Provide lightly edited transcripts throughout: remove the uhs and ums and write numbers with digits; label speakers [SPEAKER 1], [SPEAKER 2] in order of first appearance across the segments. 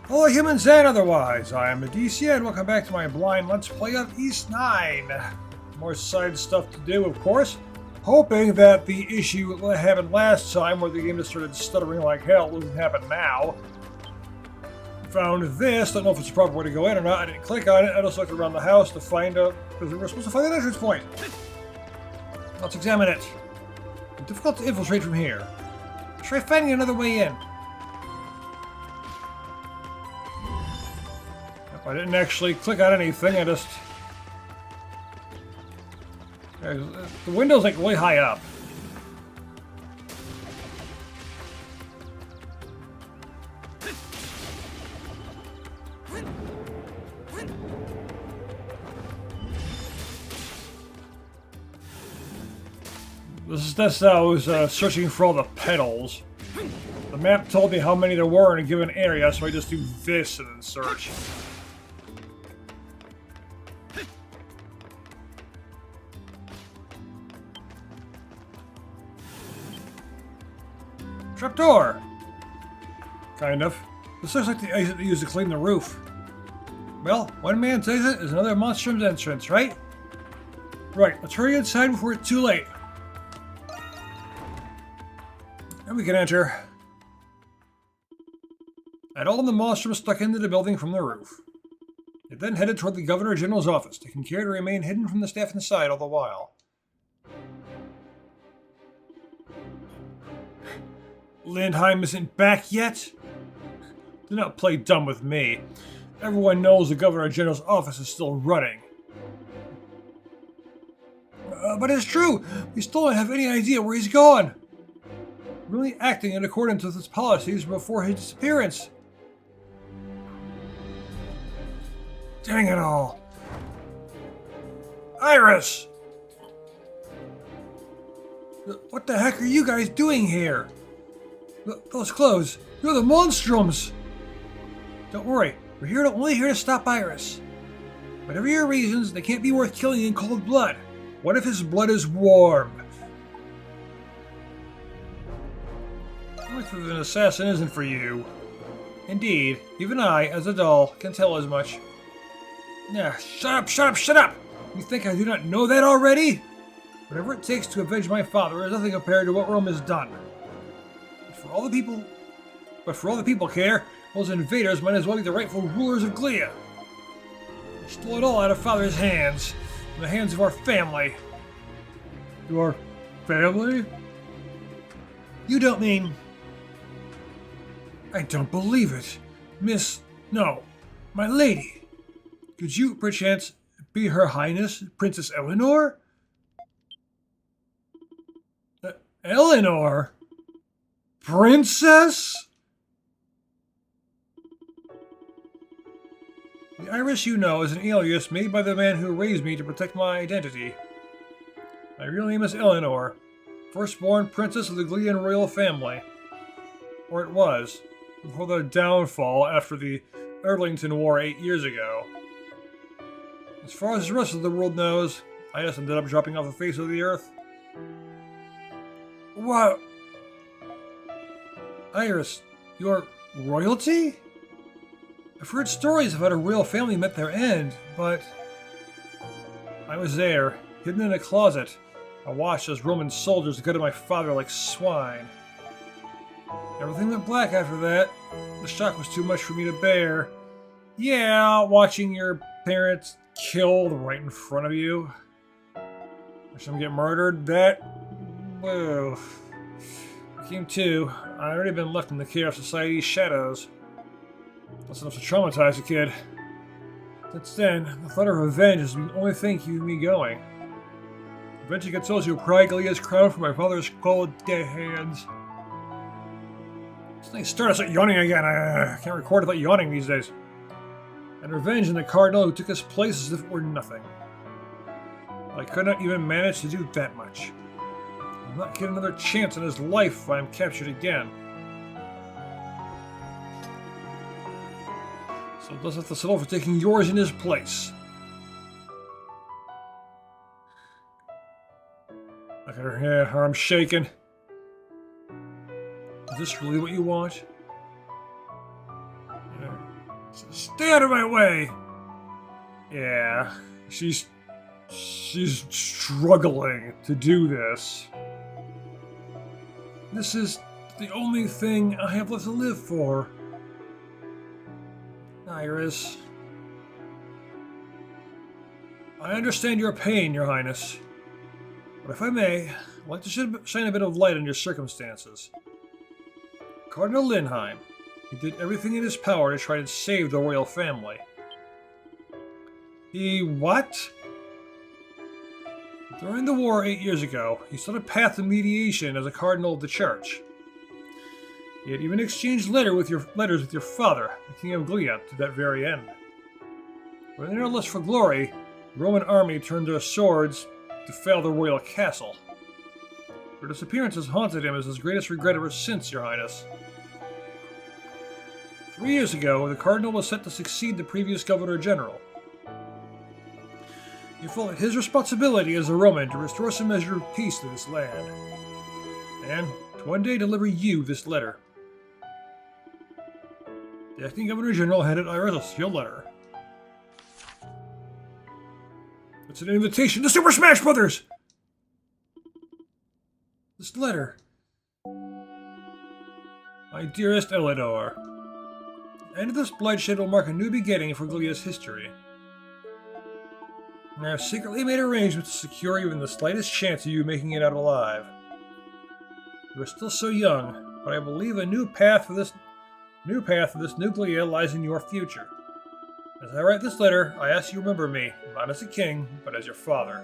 [SPEAKER 1] Hello humans and otherwise, I am Addie and welcome back to my blind Let's Play of East 9. More side stuff to do, of course. Hoping that the issue that happened last time where the game just started stuttering like hell doesn't happen now. Found this, don't know if it's the proper way to go in or not, I didn't click on it, I just looked around the house to find out, because we're supposed to find an entrance point. Let's examine it. It's difficult to infiltrate from here. Try finding another way in. I didn't actually click on anything, I just... The window's like way high up. That's how I was searching for all the petals. The map told me how many there were in a given area, so I just do this and then search. Trapdoor! Kind of. This looks like the exit they used to clean the roof. Well, one man's exit is another monstrum's entrance, right? Right, let's hurry inside before it's too late. And we can enter. And all of the monstrum stuck into the building from the roof. It then headed toward the Governor General's office, taking care to remain hidden from the staff inside all the while. Lindheim isn't back yet? Do not play dumb with me. Everyone knows the Governor General's office is still running. But it's true! We still don't have any idea where he's gone! Really acting in accordance with his policies before his disappearance. Dang it all! Iris! What the heck are you guys doing here? Those clothes, you're the Monstrums! Don't worry, we're only here to stop Iris. Whatever your reasons, they can't be worth killing in cold blood. What if his blood is warm? What if an assassin isn't for you? Indeed, even I, as a doll, can tell as much. Yeah, shut up, shut up, shut up! You think I do not know that already? Whatever it takes to avenge my father is nothing compared to what Rome has done. For all the people care, those invaders might as well be the rightful rulers of Glea. They stole it all out of Father's hands, in the hands of our family. Your family? You don't mean... I don't believe it. No, my lady. Could you, perchance, be Her Highness, Princess Eleanor? Eleanor? Princess? The Iris you know is an alias made by the man who raised me to protect my identity. My real name is Eleanor, firstborn princess of the Glean royal family. Or it was, before the downfall after the Erdlington War 8 years ago. As far as the rest of the world knows, I just ended up dropping off the face of the earth. What? Iris, you're royalty? I've heard stories of how a royal family met their end, but... I was there, hidden in a closet. I watched as Roman soldiers gutted my father like swine. Everything went black after that. The shock was too much for me to bear. Yeah, watching your parents killed right in front of you. Watch them get murdered, that... Whoa. Came to, I'd already been left in the care of society's shadows. That's enough to traumatize a kid. Since then, the thought of revenge has been the only thing keeping me going. Revenge against those who pry Galea's crown from my father's cold, dead hands. This thing started to start yawning again. I can't record without yawning these days. And revenge on the cardinal who took his place as if it were nothing. I could not even manage to do that much. I'll not get another chance in his life if I am captured again. So does have to settle for taking yours in his place. Look at her, yeah, her arm's shaking. Is this really what you want? Stay out of my way! Yeah, she's struggling to do this. This is the only thing I have left to live for. Iris. I understand your pain, Your Highness. But if I may, I'd like to shine a bit of light on your circumstances. Cardinal Lindheim, he did everything in his power to try to save the royal family. He what? During the war 8 years ago, he sought a path to mediation as a cardinal of the church. He had even exchanged letters with your father, the King of Gilead, to that very end. But in their lust for glory, the Roman army turned their swords to fail the royal castle. Your disappearance has haunted him as his greatest regret ever since, Your Highness. 3 years ago, the Cardinal was set to succeed the previous Governor General. He felt it his responsibility as a Roman to restore some measure of peace to this land, and to one day deliver you this letter. The acting Governor General handed Iris a sealed letter. It's an invitation to Super Smash Brothers! This letter. My dearest Eleanor, the end of this bloodshed will mark a new beginning for Gilead's history. I have secretly made arrangements to secure even the slightest chance of you making it out alive. You are still so young, but I believe a new path for this new Gilead lies in your future. As I write this letter, I ask you to remember me, not as a king, but as your father.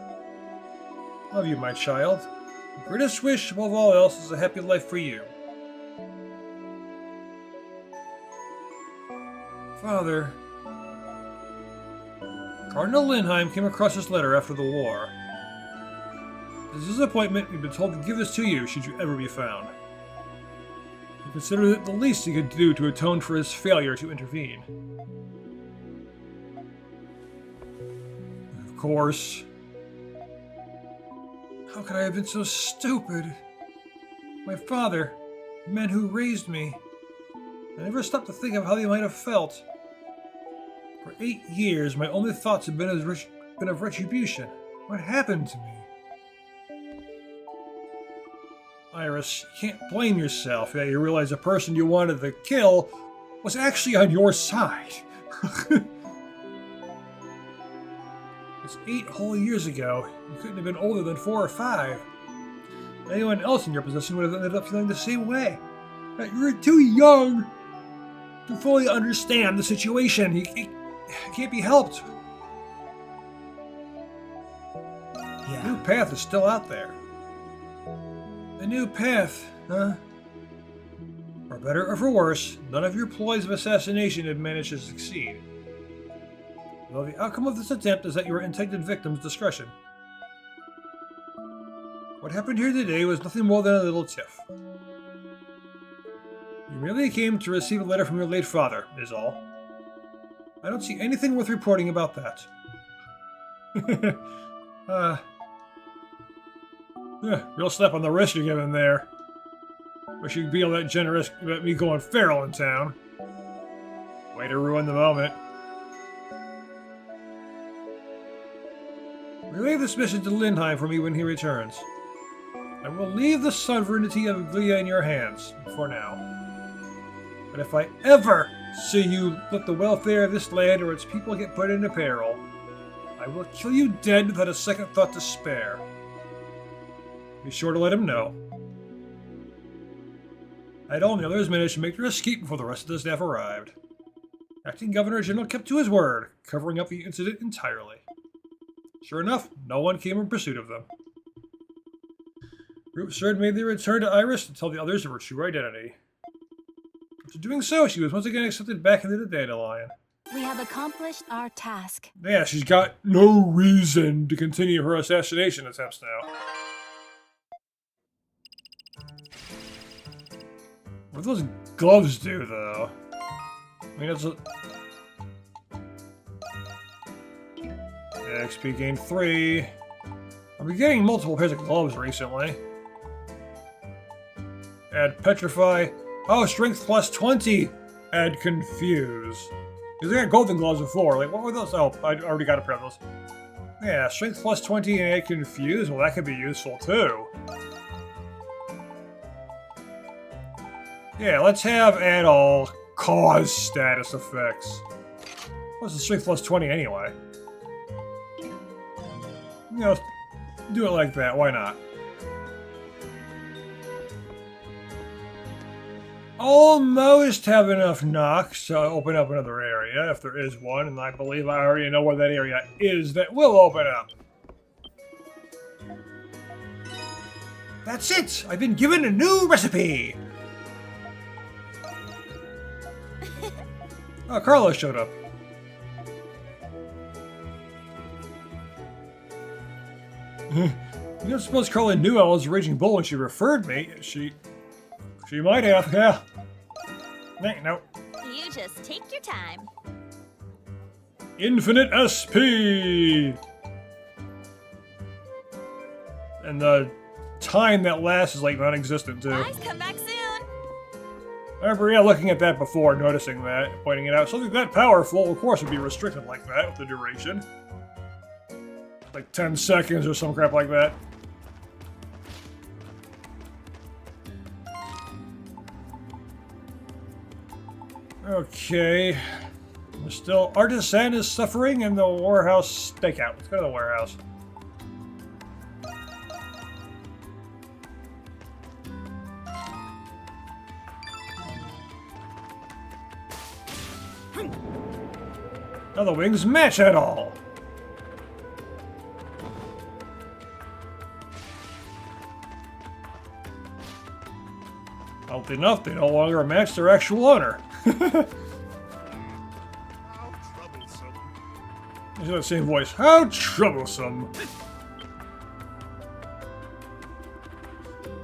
[SPEAKER 1] Love you, my child. The greatest wish above all else is a happy life for you. Father. Cardinal Lindheim came across this letter after the war. His disappointment, we've been told to give this to you should you ever be found. He considered it the least he could do to atone for his failure to intervene. Of course. How could I have been so stupid? My father, the man who raised me. I never stopped to think of how they might have felt. For 8 years, my only thoughts have been of retribution. What happened to me? Iris, you can't blame yourself. Yeah, you realize the person you wanted to kill was actually on your side. It's 8 whole years ago. You couldn't have been older than 4 or 5. Anyone else in your position would have ended up feeling the same way. You're too young to fully understand the situation. It can't be helped. Yeah. The new path is still out there. The new path, huh? For better or for worse, none of your ploys of assassination have managed to succeed. Though the outcome of this attempt is at your intended victim's discretion. What happened here today was nothing more than a little tiff. You merely came to receive a letter from your late father, is all. I don't see anything worth reporting about that. Real slap on the wrist you're giving there. Wish you'd be all that generous about me going feral in town. Way to ruin the moment. Relay this mission to Lindheim for me when he returns. I will leave the sovereignty of Gilead in your hands, for now. But if I ever see you let the welfare of this land or its people get put into peril, I will kill you dead without a second thought to spare. Be sure to let him know. I'd all the others managed to make their escape before the rest of the staff arrived. Acting Governor General kept to his word, covering up the incident entirely. Sure enough, no one came in pursuit of them. Group Third made their return to Iris to tell the others of her true identity. After doing so, she was once again accepted back into the Dandelion.
[SPEAKER 2] We have accomplished our task.
[SPEAKER 1] Yeah, she's got no reason to continue her assassination attempts now. What do those gloves do, though? I mean, it's a... XP gain 3. I've been getting multiple pairs of gloves recently. Add Petrify. Oh, Strength plus 20. Add Confuse. Because they got golden gloves before. Like, what were those? Oh, I already got a pair of those. Yeah, strength plus 20 and confused. Well, that could be useful too. Yeah, let's have add all cause status effects. What's the strength plus 20 anyway? You know, do it like that. Why not? Almost have enough Nox to open up another area, if there is one, and I believe I already know where that area is that will open up. That's it! I've been given a new recipe! Oh, Carlos showed up. You don't suppose Carla knew I was a raging bull when she referred me? She might have, yeah. No.
[SPEAKER 3] You just take your time.
[SPEAKER 1] Infinite SP! And the time that lasts is like non-existent too.
[SPEAKER 3] Guys, come back soon.
[SPEAKER 1] I remember, yeah, looking at that before, noticing that, pointing it out. Something that powerful, of course, would be restricted like that with the duration. Like 10 seconds or some crap like that. Okay. We're still... Artisan is suffering in the warehouse stakeout. Let's go to the warehouse. Now the wings match at all. Oddly enough, they no longer match their actual owner.
[SPEAKER 4] How troublesome.
[SPEAKER 1] He's got the same voice. How troublesome.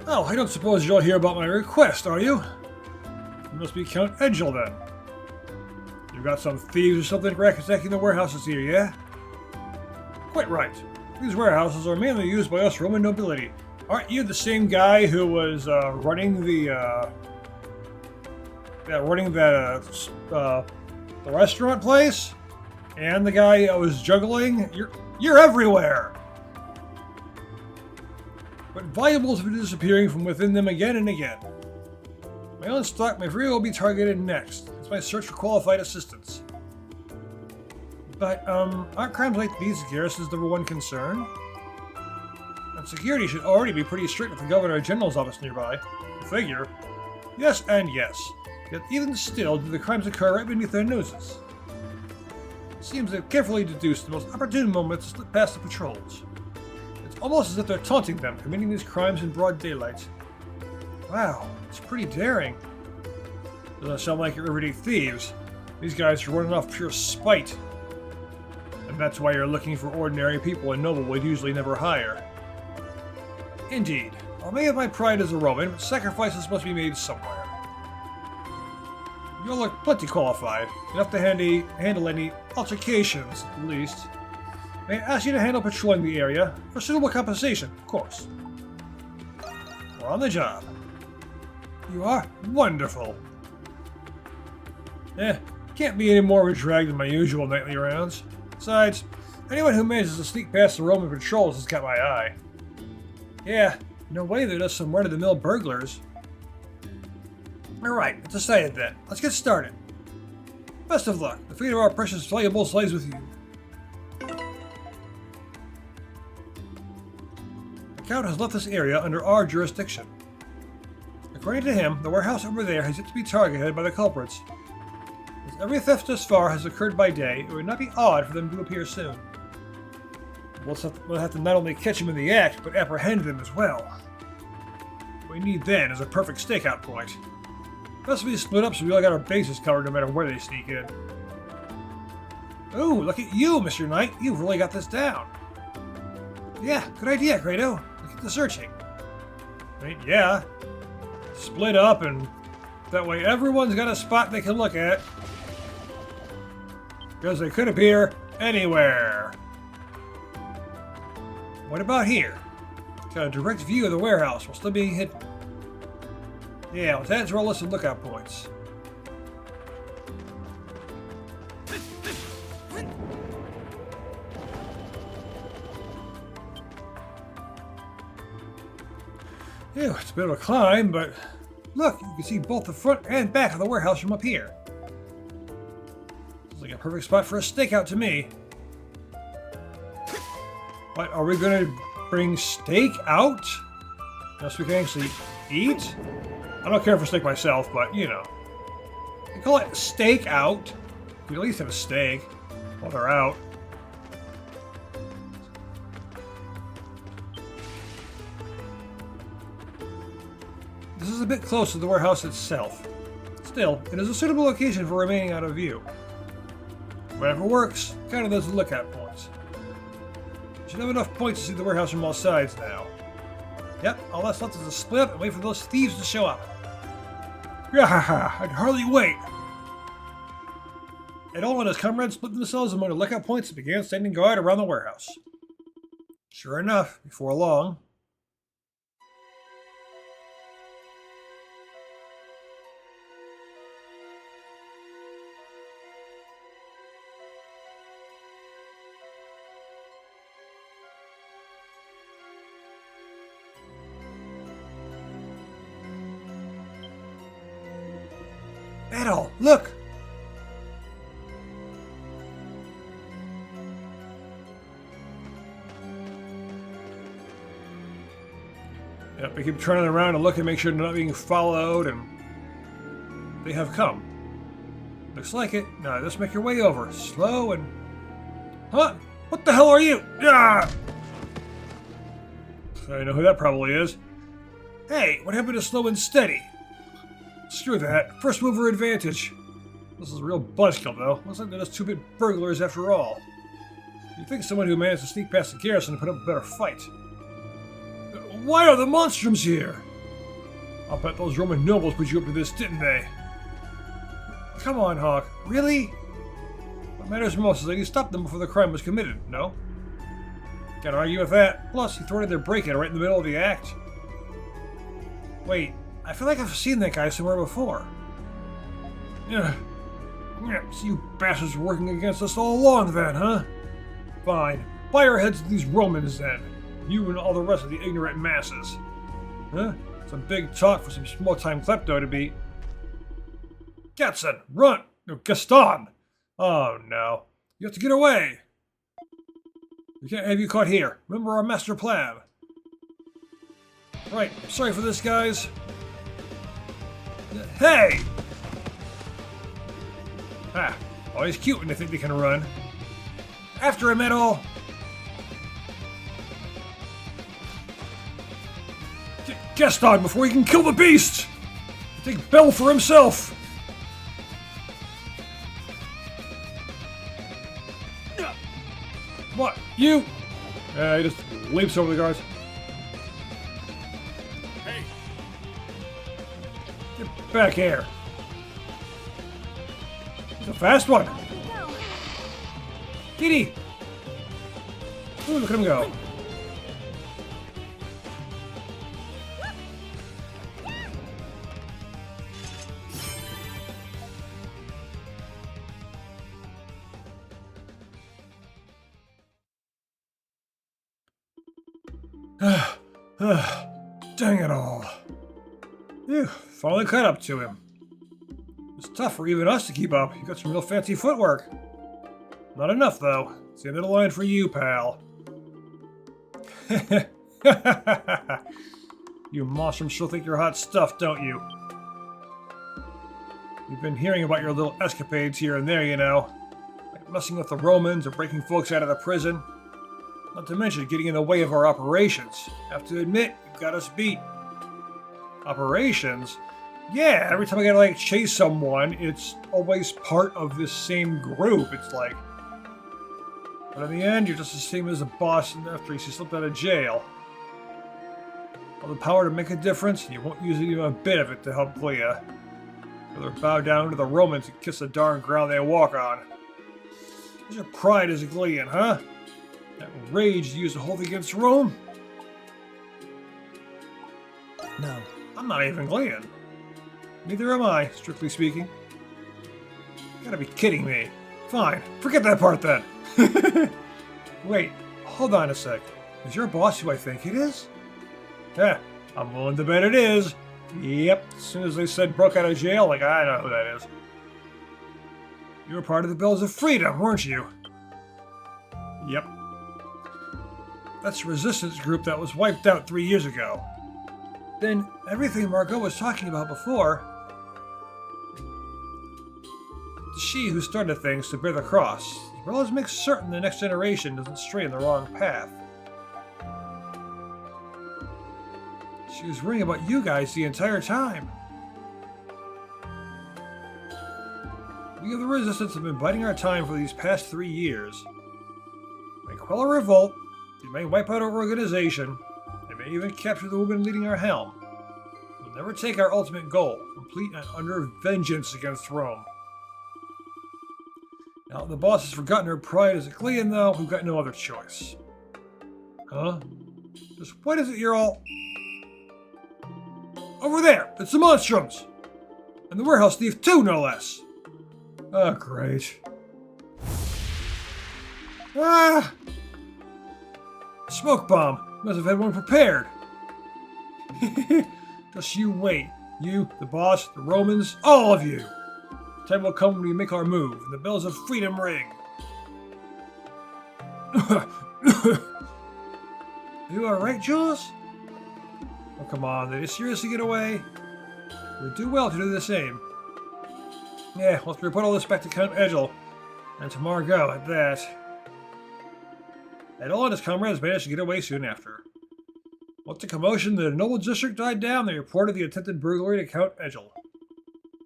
[SPEAKER 1] Oh, I don't suppose you'll hear about my request, are you? You must be Count Edgel, then. You've got some thieves or something ransacking the warehouses here, yeah? Quite right. These warehouses are mainly used by us Roman nobility. Aren't you the same guy who was running the restaurant place? And the guy that was juggling? You're everywhere! But valuables have been disappearing from within them again and again. My own stock may very well be targeted next. It's my search for qualified assistance. But, aren't crimes like these the garrison's number one concern? And security should already be pretty strict with the Governor General's office nearby. Figure. Yes and yes. Yet even still, do the crimes occur right beneath their noses? It seems they've carefully deduced the most opportune moments to slip past the patrols. It's almost as if they're taunting them, committing these crimes in broad daylight. Wow, it's pretty daring. Doesn't sound like you're everyday thieves. These guys are running off pure spite. And that's why you're looking for ordinary people a noble would usually never hire. Indeed. I may have my pride as a Roman, but sacrifices must be made somewhere. You look plenty qualified, enough to handle any altercations, at least. May I ask you to handle patrolling the area, for suitable compensation, of course. We're on the job. You are? Wonderful. Can't be any more of a drag than my usual nightly rounds. Besides, anyone who manages to sneak past the Roman patrols has got my eye. Yeah, no way they're just some run-of-the-mill burglars. Alright, it's decided then. Let's get started. Best of luck. The fate of our precious valuables lies with you. The Count has left this area under our jurisdiction. According to him, the warehouse over there has yet to be targeted by the culprits. As every theft thus far has occurred by day, it would not be odd for them to appear soon. We'll have to not only catch them in the act, but apprehend them as well. What we need then is a perfect stakeout point. Best we split up so we all got our bases covered no matter where they sneak in. Ooh, look at you, Mr. Knight. You've really got this down. Yeah, good idea, Grado. Look at the searching. I mean, yeah. Split up and that way everyone's got a spot they can look at. Because they could appear anywhere. What about here? Got a direct view of the warehouse while still being hidden. Yeah, let's add to our list of lookout points. Ew, it's a bit of a climb, but look, you can see both the front and back of the warehouse from up here. It's like a perfect spot for a stakeout to me. What, are we gonna bring steak out? So we can actually eat? I don't care for steak myself, but you know. They call it steak out. We at least have a steak while they're out. This is a bit close to the warehouse itself. Still, it is a suitable location for remaining out of view. Whatever works, kind of those lookout points. You should have enough points to see the warehouse from all sides now. Yep, all that's left is to split up and wait for those thieves to show up. Yahaha, I can hardly wait. Adol and his comrades split themselves among the lookout points and began standing guard around the warehouse. Sure enough, before long, Adol, look! Yep, we keep turning around and looking to make sure they're not being followed, and they have come. Looks like it. Now, just make your way over. Slow and... Huh? What the hell are you? Ah! I know who that probably is. Hey, what happened to slow and steady? Screw that. First mover advantage. This is a real buzzkill, though. Looks like they're just two-bit burglars after all. You'd think someone who managed to sneak past the garrison would put up a better fight. Why are the Monstrums here? I'll bet those Roman nobles put you up to this, didn't they? Come on, Hawk. Really? What matters most is that you stopped them before the crime was committed, no? Can't argue with that. Plus, you thwarted their break-in right in the middle of the act. Wait, I feel like I've seen that guy somewhere before. Yeah. So you bastards were working against us all along then, huh? Fine. Buy our heads to these Romans then. You and all the rest of the ignorant masses. Huh? Some big talk for some small-time klepto to beat. Gatson, run! No, Gaston! Oh no. You have to get away! We can't have you caught here. Remember our master plan. Right, sorry for this, guys. Hey! Ah, always cute when they think they can run. After him, Adol! Gaston before he can kill the beast! Take Bell for himself! What? You? He just leaps over the guards. Hey! Get back here! He's a fast one! Kitty! Ooh, look at him go. Dang it all. Phew, finally caught up to him. It's tough for even us to keep up. You got some real fancy footwork. Not enough, though. It's the end of the line for you, pal. You Monstrum still think you're hot stuff, don't you? We've been hearing about your little escapades here and there, you know. Like messing with the Romans or breaking folks out of the prison. Not to mention getting in the way of our operations. Have to admit, you've got us beat. Operations? Yeah, every time I gotta like chase someone, it's always part of this same group. It's like... But in the end, you're just the same as the boss after he slipped out of jail. All the power to make a difference, and you won't use even a bit of it to help Glia. Rather bow down to the Romans and kiss the darn ground they walk on. Where's your pride as a Glian, huh? That rage you used to hold against Rome? No, I'm not even Glian. Neither am I, strictly speaking. You gotta be kidding me. Fine, forget that part then. Wait, hold on a sec. Is your boss who I think it is? Yeah, I'm willing to bet it is. Yep, as soon as they said broke out of jail, like, I know who that is. You were part of the Bells of Freedom, weren't you? Yep. That's the resistance group that was wiped out 3 years ago. Then, everything Margot was talking about before... It's she who started things to bear the cross, as well as make certain the next generation doesn't stray in the wrong path. She was worrying about you guys the entire time. We of the Resistance have been biding our time for these past 3 years. They may quell a revolt, they may wipe out our organization, they may even capture the woman leading our helm. We'll never take our ultimate goal, complete and utter vengeance against Rome. Now the boss has forgotten her pride as a Glean, though, we've got no other choice. Huh? Just what is it you're all... Over there! It's the Monstrums! And the warehouse thief too, no less! Oh, great. Ah! Smoke bomb! Must have had one prepared. Just you wait. You, the boss, the Romans, all of you! The time will come when we make our move, and the bells of freedom ring. You alright, Jules? Oh, come on, did you seriously get away? We'd do well to do the same. Yeah, let's report all this back to Count Edgel. And to Margot, at that. Edel and his comrades managed to get away soon after. Once the commotion in the noble district died down, they reported the attempted burglary to Count Edgel.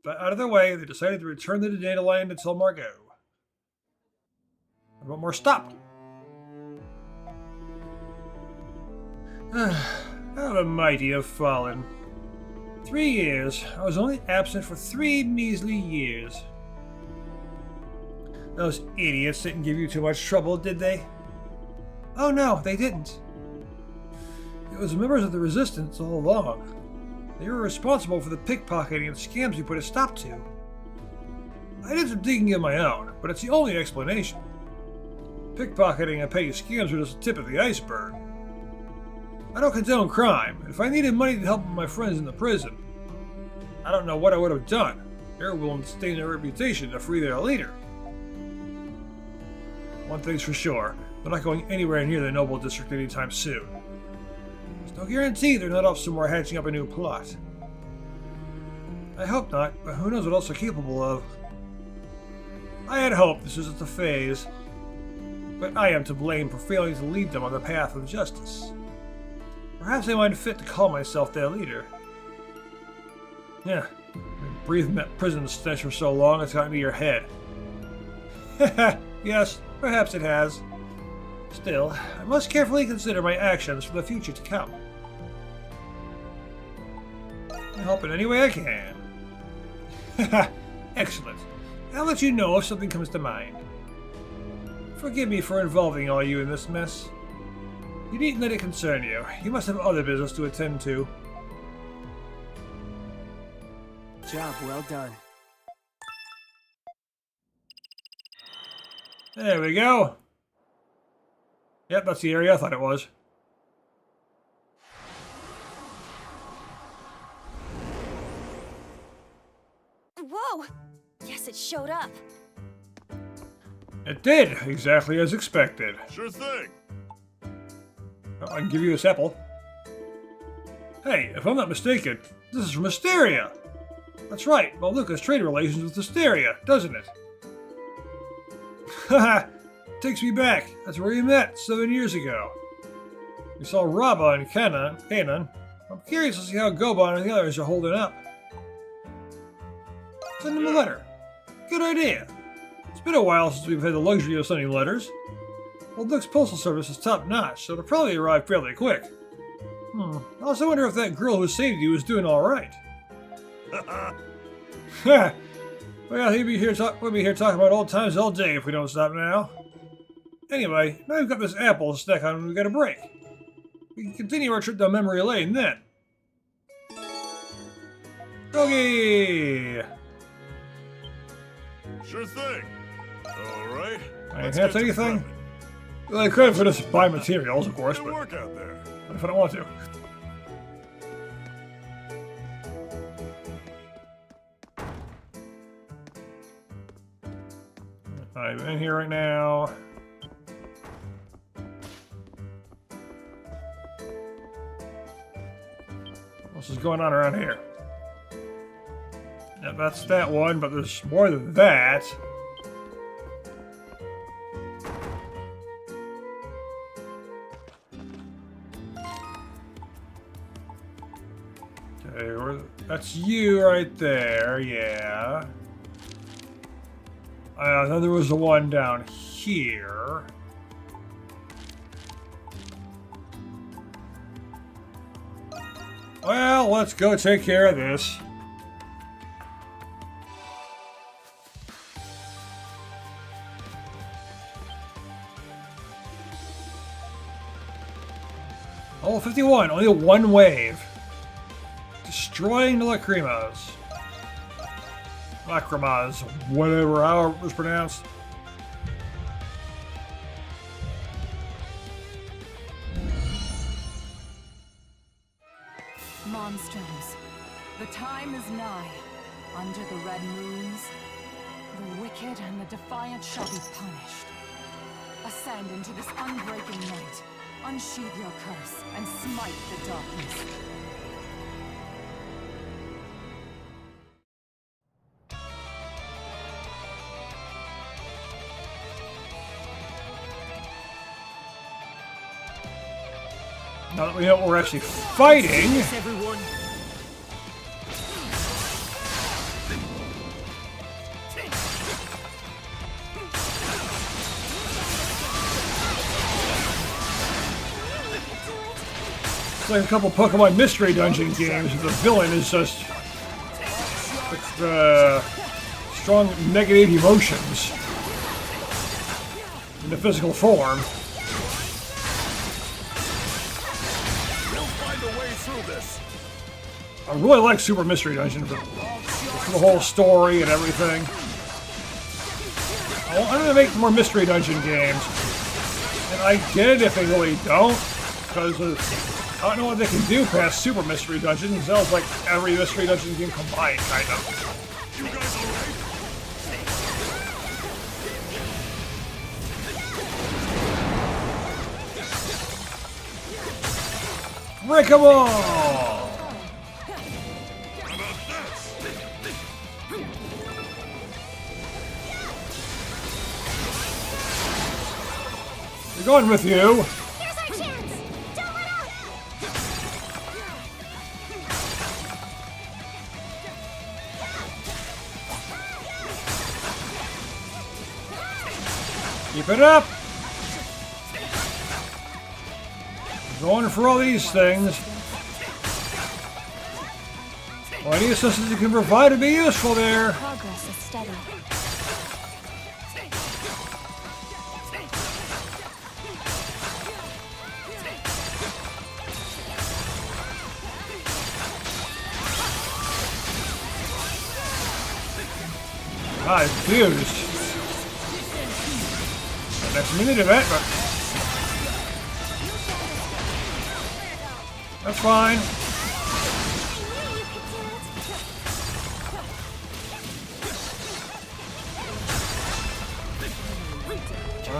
[SPEAKER 1] But out of their way, they decided to return the Dandelion to tell Margot. And one more stop! How the mighty have fallen. 3 years. I was only absent for 3 measly years. Those idiots didn't give you too much trouble, did they? Oh no, they didn't. It was members of the Resistance all along. They were responsible for the pickpocketing and scams you put a stop to. I did some digging of my own, but it's the only explanation. Pickpocketing and petty scams were just the tip of the iceberg. I don't condone crime, and if I needed money to help my friends in the prison, I don't know what I would have done. They're willing to stain their reputation to free their leader. One thing's for sure, they're not going anywhere near the Noble District anytime soon. There's no guarantee they're not off somewhere hatching up a new plot. I hope not, but who knows what else they're capable of. I had hoped this was just a phase, but I am to blame for failing to lead them on the path of justice. Perhaps I might fit to call myself their leader. Yeah, breathing that prison stench for so long it's gotten to your head. Yes, perhaps it has. Still, I must carefully consider my actions for the future to come. I help in any way I can. Excellent. I'll let you know if something comes to mind. Forgive me for involving all you in this mess. You needn't let it concern you. You must have other business to attend to.
[SPEAKER 4] Job well done.
[SPEAKER 1] There we go. Yep, that's the area I thought it was.
[SPEAKER 3] Whoa! Yes, it showed up.
[SPEAKER 1] It did, exactly as expected.
[SPEAKER 5] Sure thing.
[SPEAKER 1] Oh, I can give you this apple. Hey, if I'm not mistaken, this is from Hysteria. That's right, Well, Luke has trade relations with Hysteria, doesn't it? Haha, takes me back. That's where we met 7 years ago. We saw Rabba and Canaan. I'm curious to see how Goban and the others are holding up. Send them a letter. Good idea. It's been a while since we've had the luxury of sending letters. Old Luke's postal service is top-notch, so it'll probably arrive fairly quick. I also wonder if that girl who saved you is doing alright. Ha! Well, we'll be here talking about old times all day if we don't stop now. Anyway, now we've got this apple to snack on when we get a break. We can continue our trip down memory lane then. Doggy!
[SPEAKER 5] Sure thing. All right.
[SPEAKER 1] I enhance anything? Well, I could if I just buy materials, of course,
[SPEAKER 5] Good
[SPEAKER 1] but
[SPEAKER 5] work out there.
[SPEAKER 1] what if I don't want to? I'm in here right now. What else is going on around here? Yeah, that's that one, but there's more than that. Okay, that's you right there, yeah. Then there was the one down here. Well, let's go take care of this. Level 51, only one wave. Destroying the Lacrimas. Lacrimas, whatever, how it was pronounced.
[SPEAKER 6] Monstrums, the time is nigh. Under the red moons, the wicked and the defiant shall be punished. Ascend into this unbreaking night. Unsheathe your curse and smite the darkness.
[SPEAKER 1] Now that we know what we're actually fighting.
[SPEAKER 4] Everyone.
[SPEAKER 1] It's like a couple Pokemon Mystery Dungeon games where the villain is just strong negative emotions in the physical form. I really like Super Mystery Dungeon for the whole story and everything. I'm going to make more Mystery Dungeon games. And I get it if they really don't, because I don't know what they can do past Super Mystery Dungeon. It sounds like every Mystery Dungeon game combined, kind of.
[SPEAKER 5] You guys alright?
[SPEAKER 1] Break 'em all! We're going with you.
[SPEAKER 3] Here's our chance! Don't let up!
[SPEAKER 1] Keep it up. We're going for all these things. Well, any assistance you can provide would be useful there.
[SPEAKER 2] Progress is steady.
[SPEAKER 1] Ah, it's fused. Next minute event, but that's fine.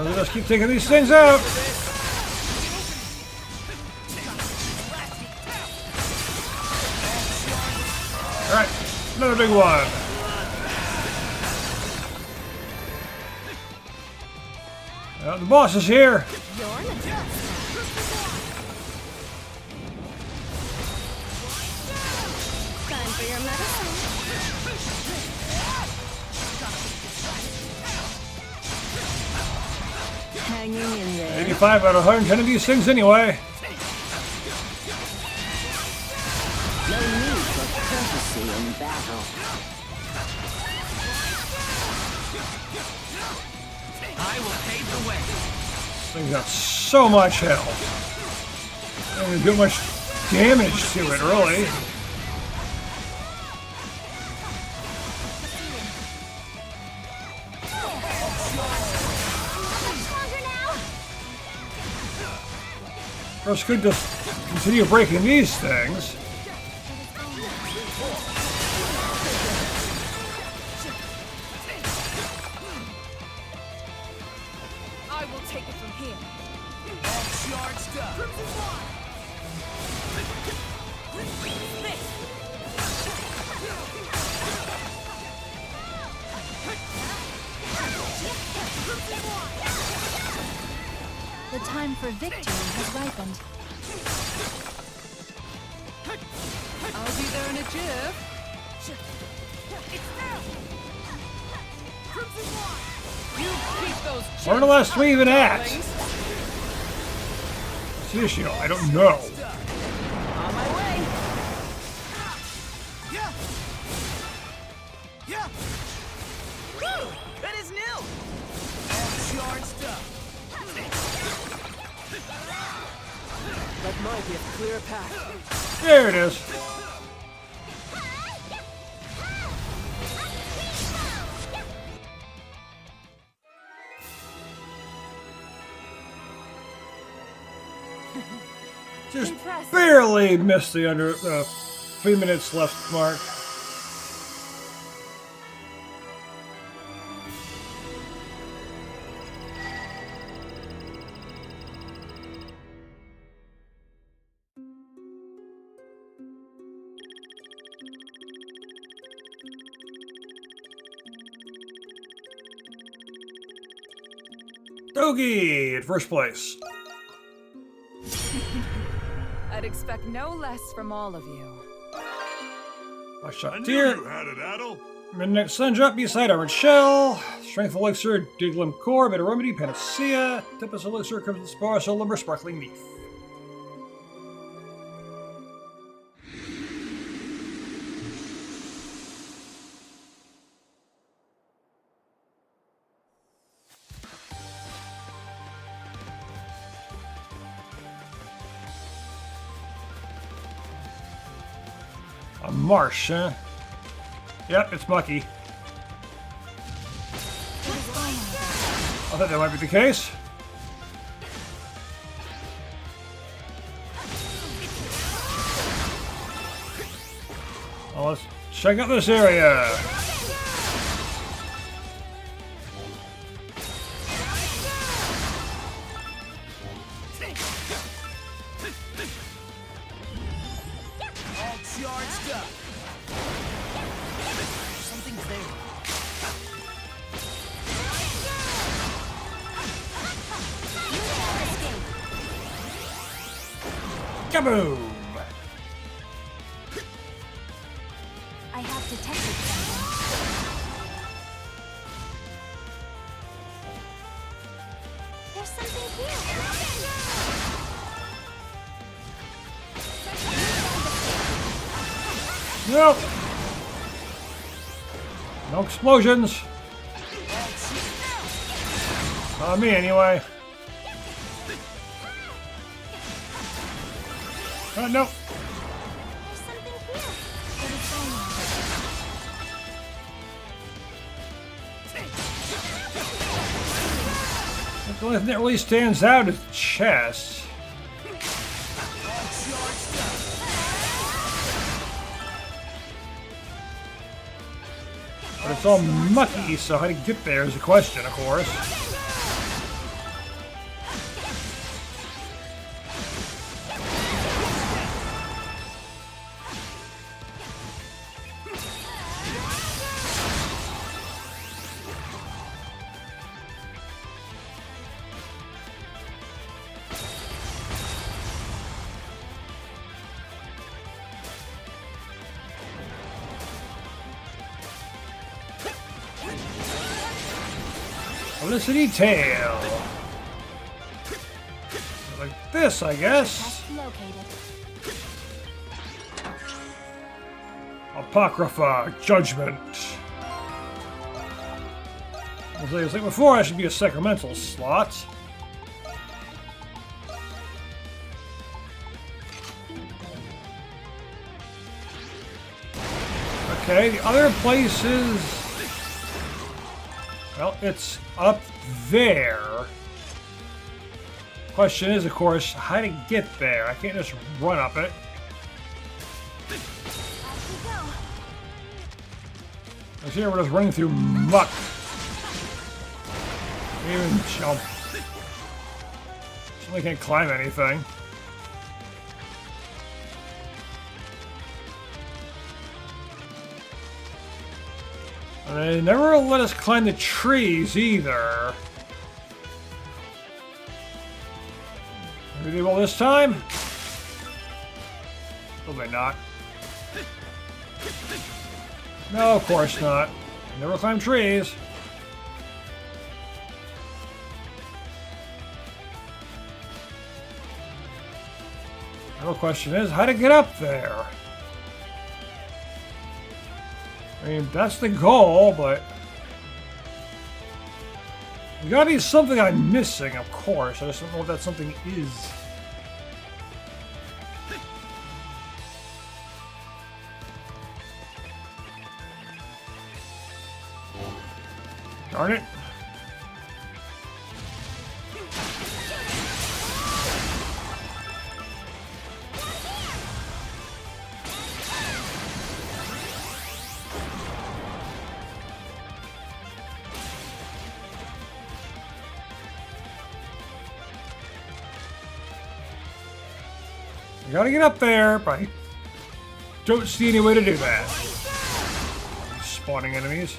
[SPEAKER 1] Let's just keep taking these things out. All right, another big one. The boss is here.
[SPEAKER 3] Time for your medicine.
[SPEAKER 6] Hanging in there.
[SPEAKER 1] 85 out of 110 of these things anyway.
[SPEAKER 7] No need for courtesy in battle.
[SPEAKER 4] I will pave the way.
[SPEAKER 1] This thing's got so much health. Don't even do much damage to it, really. Of course, could just continue breaking these things.
[SPEAKER 6] I will take it from here.
[SPEAKER 4] All charged up.
[SPEAKER 2] The time for victory has ripened.
[SPEAKER 6] I'll be there in a jiff. You keep those
[SPEAKER 1] Where are the last three even at?
[SPEAKER 6] darlings.
[SPEAKER 1] What's the issue? I don't know.
[SPEAKER 6] On my way.
[SPEAKER 4] Yeah. Yeah. Woo! That is new. All charged up.
[SPEAKER 7] That might be a clear path.
[SPEAKER 1] There it is. Just
[SPEAKER 6] Impressive.
[SPEAKER 1] barely missed the 3 minutes left mark. Dogi in first place.
[SPEAKER 6] I'd expect no less from all of you.
[SPEAKER 1] I
[SPEAKER 5] I
[SPEAKER 1] shot
[SPEAKER 5] knew
[SPEAKER 1] deer.
[SPEAKER 5] you had it, Addle.
[SPEAKER 1] Midnight Sun Drop beside Armored Shell. Strength Elixir, Diglum Core, Bitter Remedy, Panacea. Tempest Elixir, Crimson Spar, Soul Lumber, Sparkling Leaf. A marsh, huh? Yep, it's mucky. I thought that might be the case. Well, let's check out this area.
[SPEAKER 4] All charged up. Something's there.
[SPEAKER 1] Kaboom!
[SPEAKER 2] I have detected something. There's something here.
[SPEAKER 1] Nope. No explosions. Not me, anyway. No.
[SPEAKER 2] There's something here. But it's only
[SPEAKER 1] The only thing that really stands out is the chest. But it's all mucky, so how to get there is a question, of course. Felicity Tail. Like this, I guess.
[SPEAKER 2] test located.
[SPEAKER 1] Apocrypha Judgment. As I was like before, I should be a sacramental slot. Okay, the other place is... Well, it's up there. Question is, of course, how to get there. I can't just run up it.
[SPEAKER 3] Off we go.
[SPEAKER 1] Because here we're just running through muck. Can't even jump. We can't climb anything. And they never let us climb the trees either. Maybe they will this time? Probably not. No, of course not. Never climb trees. The real question is how to get up there. I mean, that's the goal, but there gotta be something I'm missing, of course. I just don't know what that something is. Darn it. I gotta get up there, but I don't see any way to do that. Spawning enemies.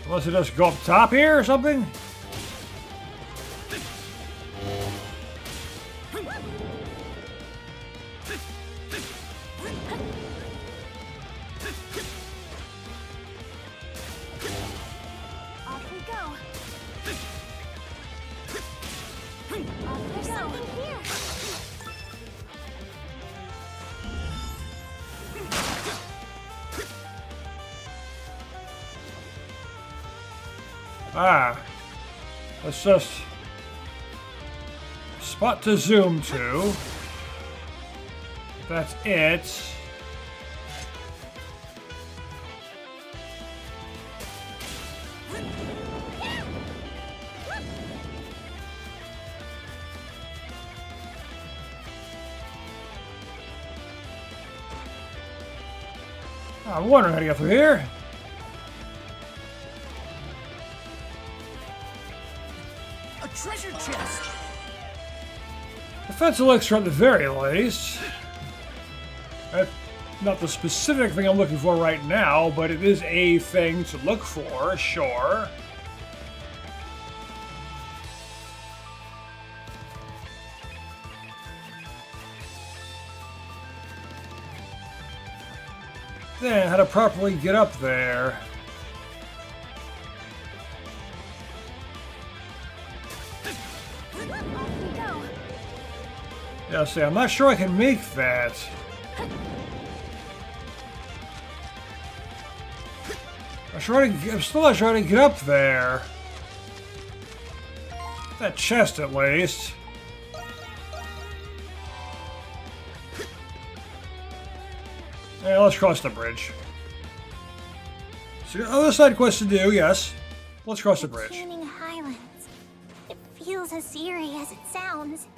[SPEAKER 1] Unless it just go up top here or something?
[SPEAKER 3] Off we go. There's something here.
[SPEAKER 1] Ah. Let's just spot to zoom to. That's it. I'm wondering how to get through here.
[SPEAKER 4] A treasure chest!
[SPEAKER 1] Defense elixir at the very least. That's not the specific thing I'm looking for right now, but it is a thing to look for, sure. Then, how to properly get up there.
[SPEAKER 3] Off we go.
[SPEAKER 1] Yeah, see, I'm not sure I can make that. I'm still not sure how to get up there. That chest, at least. Yeah, let's cross the bridge. So, other side quest to do, yes. Let's cross the bridge.
[SPEAKER 3] Canning Highlands. It feels as eerie as it sounds.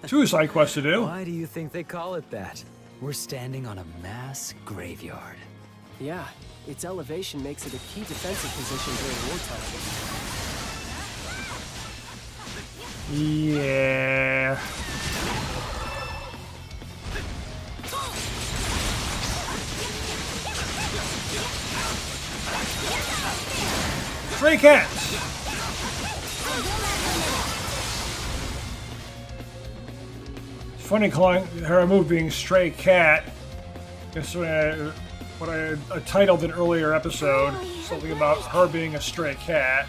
[SPEAKER 1] 2 side quests to do.
[SPEAKER 8] Why do you think they call it that? We're standing on a mass graveyard.
[SPEAKER 9] Yeah, its elevation makes it a key defensive position during wartime.
[SPEAKER 1] Yeah. Stray cats. It's funny calling her move being stray cat. Guess what I titled an earlier episode, something about her being a stray cat.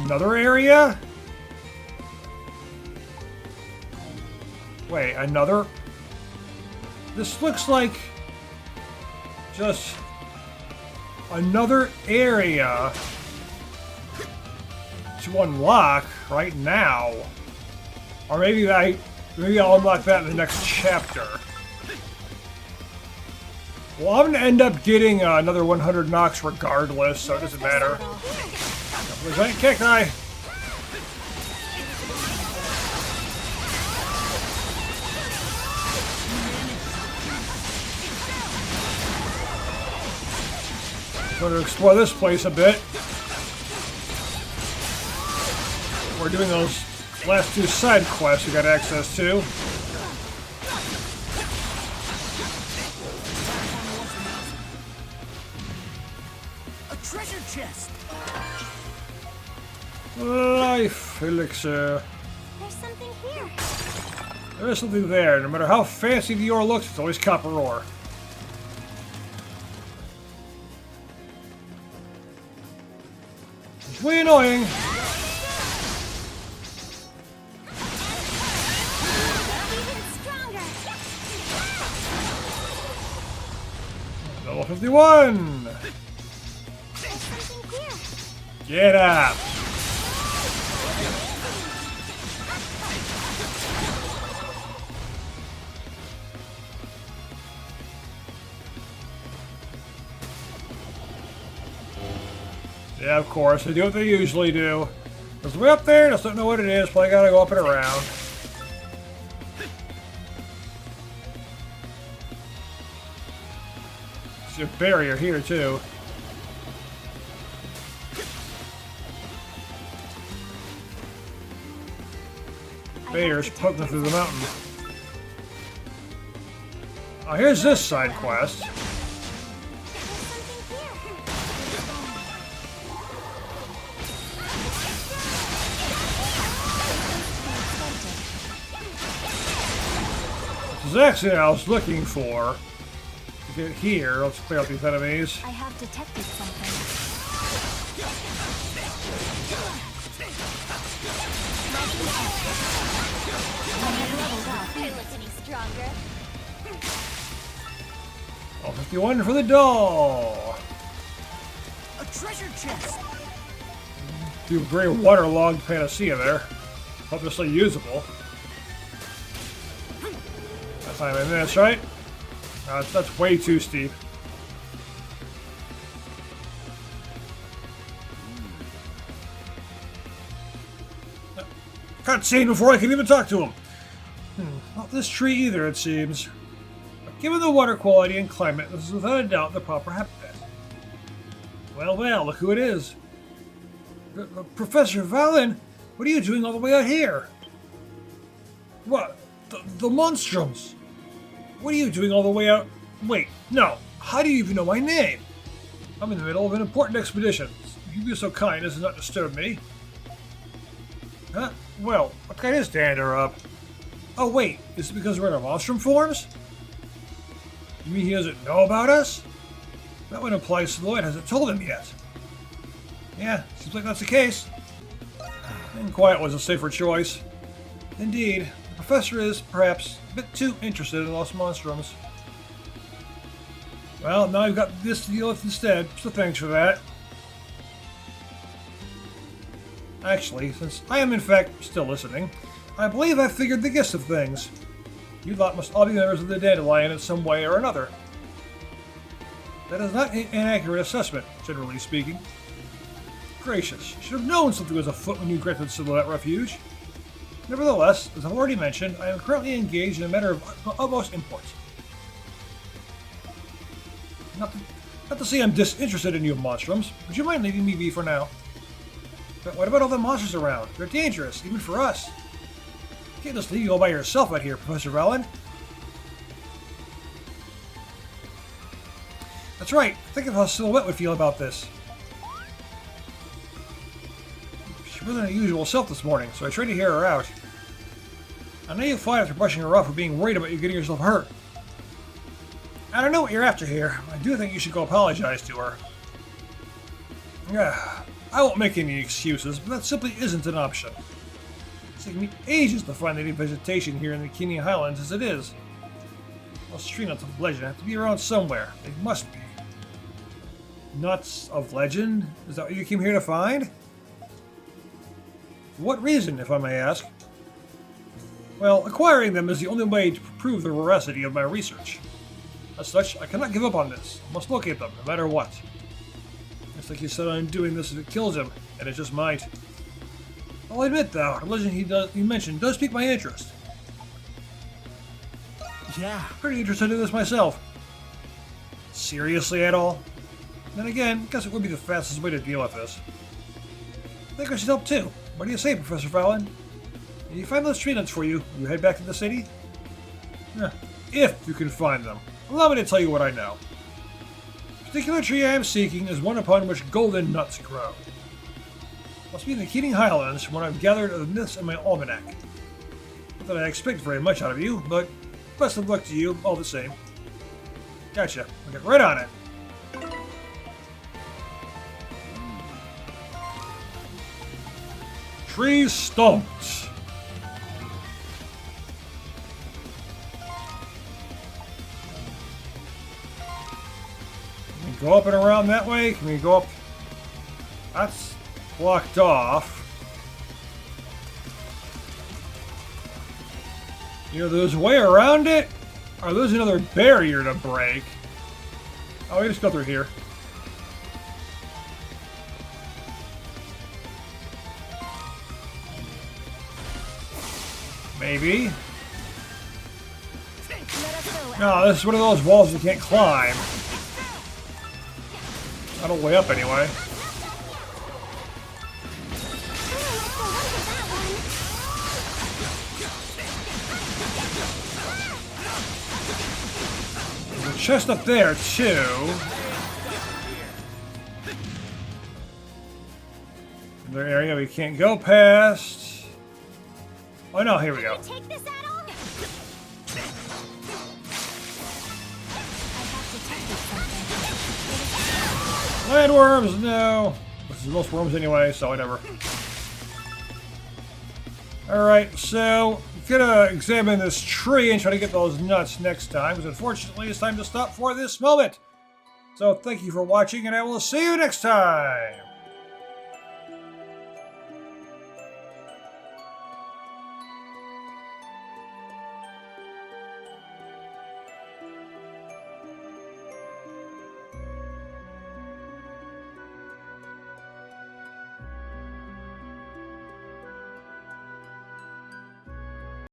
[SPEAKER 1] Another area? Wait, another? This looks like just another area to unlock right now. Or maybe I'll unlock that in the next chapter. Well, I'm gonna end up getting another 100 Nox regardless, so it doesn't matter. The giant cacti. Just want to explore this place a bit. We're doing those last 2 side quests we got access to.
[SPEAKER 4] A treasure chest.
[SPEAKER 1] Life elixir.
[SPEAKER 3] There's something here.
[SPEAKER 1] There is something there. No matter how fancy the ore looks, it's always copper ore. It's way annoying.
[SPEAKER 3] Even stronger.
[SPEAKER 1] Level 51.
[SPEAKER 3] There's something here.
[SPEAKER 1] Get up. Yeah, of course. They do what they usually do. There's way up there, just don't know what it is, but I gotta go up and around. There's a barrier here, too. Bears poking through the mountain. Oh, here's this side quest. This is actually what I was looking for. To get here, let's clear out these enemies.
[SPEAKER 2] I have detected something. I have leveled up.
[SPEAKER 3] I look any stronger.
[SPEAKER 1] Oh, 51 for the doll.
[SPEAKER 4] A treasure chest.
[SPEAKER 1] Do a very waterlogged panacea there. Hopelessly usable. That's 5 minutes, right? That's way too steep. Cutscene before I can even talk to him. Not this tree either, it seems. But given the water quality and climate, this is without a doubt the proper habitat. Well, well, look who it is. Professor Valen, what are you doing all the way out here? What? The Monstrums? What are you doing all the way out? Wait, no. How do you even know my name? I'm in the middle of an important expedition. If you'd be so kind as to not disturb me. Huh? Well, what kind is dander up? Oh wait, is it because we're in our Monstrum forms? You mean he doesn't know about us? That would imply Siluet hasn't told him yet. Yeah, seems like that's the case. And quiet was a safer choice. Indeed, the professor is, perhaps, a bit too interested in lost monstrums. Well, now I've got this to deal with instead, so thanks for that. Actually, since I am in fact still listening, I believe I've figured the gist of things. You lot must all be members of the Dandelion in some way or another. That is not an accurate assessment, generally speaking. Gracious, you should have known something was afoot when you granted Siluet refuge. Nevertheless, as I've already mentioned, I am currently engaged in a matter of utmost import. Not to say I'm disinterested in you monstrums. Would you mind leaving me be for now? But what about all the monsters around? They're dangerous, even for us. You can't just leave you all by yourself out here, Professor Valen. That's right. Think of how Siluet would feel about this. She wasn't her usual self this morning, so I tried to hear her out. I know you fought after brushing her off for being worried about you getting yourself hurt. I don't know what you're after here. I do think you should go apologize to her. I won't make any excuses, but that simply isn't an option. It's taken me ages to find any vegetation here in the Kenyan Highlands as it is. Those tree nuts of legend have to be around somewhere. They must be. Nuts of legend? Is that what you came here to find? For what reason, if I may ask? Well, acquiring them is the only way to prove the veracity of my research. As such, I cannot give up on this. I must locate them, no matter what. It's like you said I'm doing this if it kills him, and it just might. I'll admit, though, the legend he mentioned does pique my interest. Yeah, pretty interested in this myself. Seriously at all? Then again, guess it would be the fastest way to deal with this. I think I should help too. What do you say, Professor Fallon? If you find those tree nuts for you, will you head back to the city? If you can find them. Allow me to tell you what I know. The particular tree I am seeking is one upon which golden nuts grow. Must be in the Keating Highlands from what I've gathered of the myths in my almanac. Not that I expect very much out of you, but best of luck to you, all the same. Gotcha. I'll get right on it. Tree stumped. Can we go up and around that way? Can we go up? That's blocked off. You know, there's a way around it? Or there's another barrier to break? Oh, we just go through here. Maybe. No, this is one of those walls you can't climb. Not all the way up anyway. There's a chest up there, too. Another area we can't go past. Oh no, here we go.
[SPEAKER 3] Take this at all?
[SPEAKER 1] Landworms, no. This is most worms anyway, so whatever. Alright, so we're gonna examine this tree and try to get those nuts next time, because unfortunately it's time to stop for this moment. So thank you for watching, and I will see you next time.